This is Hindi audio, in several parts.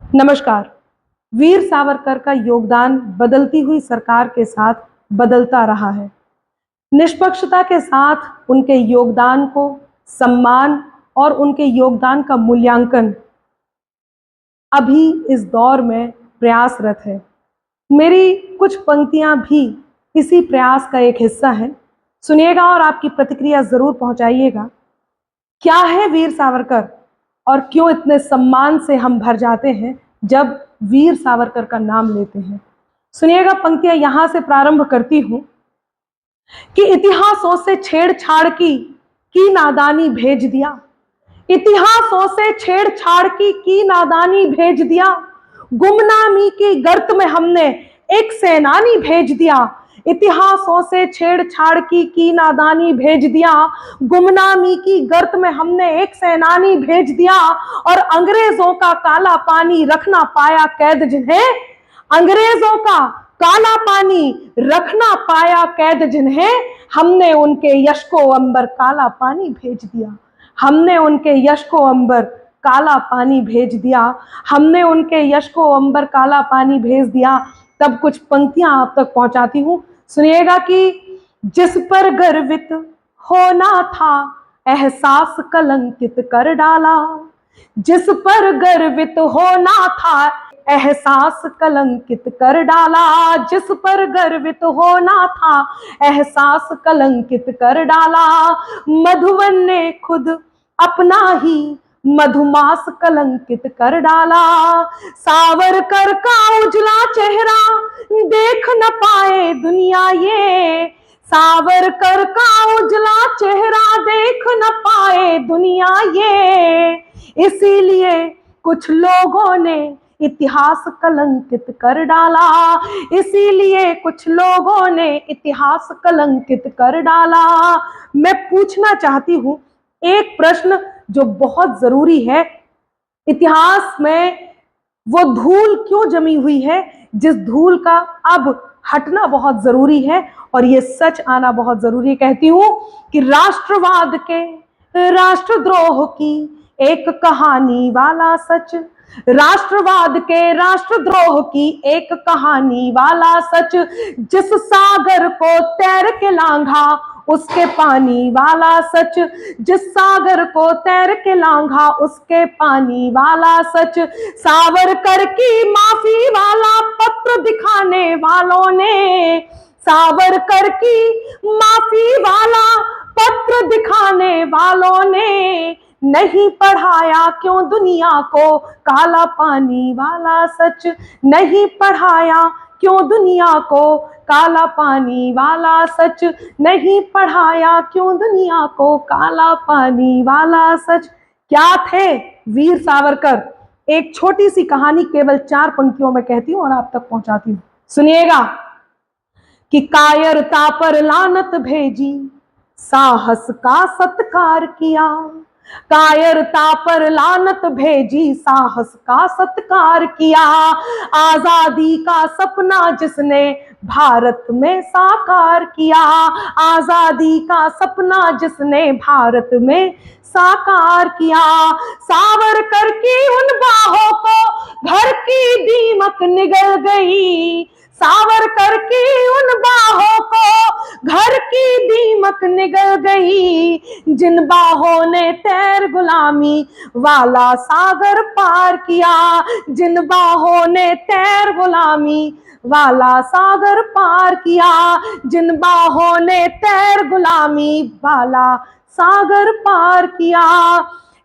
नमस्कार। वीर सावरकर का योगदान बदलती हुई सरकार के साथ बदलता रहा है। निष्पक्षता के साथ उनके योगदान को सम्मान और उनके योगदान का मूल्यांकन अभी इस दौर में प्रयासरत है। मेरी कुछ पंक्तियां भी इसी प्रयास का एक हिस्सा है। सुनिएगा और आपकी प्रतिक्रिया जरूर पहुंचाइएगा। क्या है वीर सावरकर और क्यों इतने सम्मान से हम भर जाते हैं जब वीर सावरकर का नाम लेते हैं। सुनिएगा, पंक्तियां यहां से प्रारंभ करती हूं कि इतिहासों से छेड़छाड़ की नादानी भेज दिया। इतिहासों से छेड़छाड़ की नादानी भेज दिया। गुमनामी की गर्त में हमने एक सेनानी भेज दिया। इतिहासों से छेड़छाड़ की नादानी भेज दिया। गुमनामी की गर्त में हमने एक सेनानी भेज दिया। और अंग्रेजों का काला पानी रख ना पाया कैद जिन्हें, अंग्रेजों का काला पानी रखना पाया कैद जिन्हें, हमने उनके यश को अंबर काला पानी भेज दिया। हमने उनके यश को अंबर काला पानी भेज दिया। हमने उनके यश को अंबर काला पानी भेज दिया। तब कुछ पंक्तियां आप तक पहुंचाती हूं। सुनिएगा कि जिस पर गर्वित होना था एहसास कलंकित कर डाला। जिस पर गर्वित होना था एहसास कलंकित कर डाला। जिस पर गर्वित होना था एहसास कलंकित कर डाला। मधुवन ने खुद अपना ही मधुमास कलंकित कर डाला। सावरकर का उजला चेहरा देख न पाए दुनिया ये। सावरकर का उजला चेहरा देख न पाए दुनिया ये। इसीलिए कुछ लोगों ने इतिहास कलंकित कर डाला। इसीलिए कुछ लोगों ने इतिहास कलंकित कर डाला। मैं पूछना चाहती हूं एक प्रश्न जो बहुत जरूरी है। इतिहास में वो धूल क्यों जमी हुई है जिस धूल का अब हटना बहुत जरूरी है और ये सच आना बहुत जरूरी है। कहती हूं कि राष्ट्रवाद के राष्ट्रद्रोह की एक कहानी वाला सच। राष्ट्रवाद के राष्ट्रद्रोह की एक कहानी वाला सच। जिस सागर को तैर के लांघा उसके पानी वाला सच। जिस सागर को तैर के लांघा उसके पानी वाला सच। सावरकर की माफी वाला पत्र दिखाने वालों ने, सावरकर की माफी वाला पत्र दिखाने वालों ने नहीं पढ़ाया क्यों दुनिया को काला पानी वाला सच। नहीं पढ़ाया क्यों दुनिया को काला पानी वाला सच। नहीं पढ़ाया क्यों दुनिया को काला पानी वाला सच। क्या थे वीर सावरकर? एक छोटी सी कहानी केवल 4 पंक्तियों में कहती हूं और आप तक पहुंचाती हूं। सुनिएगा कि कायरता पर लानत भेजी साहस का सत्कार किया। कायरता पर लानत भेजी साहस का सत्कार किया। आजादी का सपना जिसने भारत में साकार किया। आजादी का सपना जिसने भारत में साकार किया। सावरकर की उन बाहों को घर की दीमक निगल गई। सावरकर की उन बाहों को घर की दीमक निगल गई। जिन बाहों ने तैर गुलामी वाला सागर पार किया। जिन बाहों ने तैर गुलामी वाला सागर पार किया। जिन बाहों ने तैर गुलामी वाला सागर पार किया।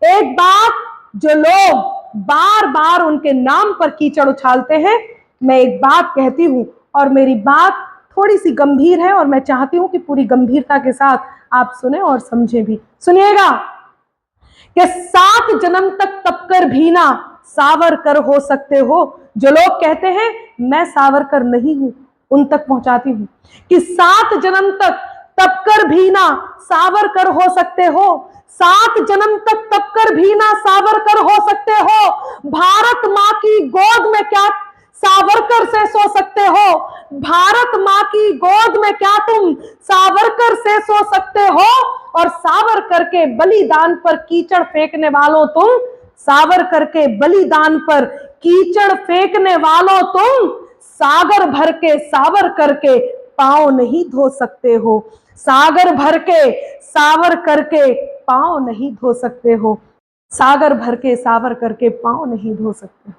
एक बात जो लोग बार बार उनके नाम पर कीचड़ उछालते हैं, मैं एक बात कहती हूं और मेरी बात थोड़ी सी गंभीर है और मैं चाहती हूं कि पूरी गंभीरता के साथ आप सुने और समझे भी। सुनिएगा कि 7 जन्म तक तपकर भी ना सावरकर हो सकते हो। जो लोग कहते हैं मैं सावरकर नहीं हूं, उन तक पहुंचाती हूं कि 7 जन्म तक तपकर भी ना सावरकर हो सकते हो। 7 जन्म तक तपकर भी ना सावरकर हो सकते हो। भारत मां की गोद में क्या सावरकर से सो सकते हो? भारत मां की गोद में क्या तुम सावरकर से सो सकते हो? और सावरकर के बलिदान पर कीचड़ फेंकने वालों तुम, सावरकर के बलिदान पर कीचड़ फेंकने वालों तुम, सागर भर के सावर करके पांव नहीं धो सकते हो। सागर भर के सावर करके पांव नहीं धो सकते हो। सागर भर के सावर करके पांव नहीं धो सकते हो।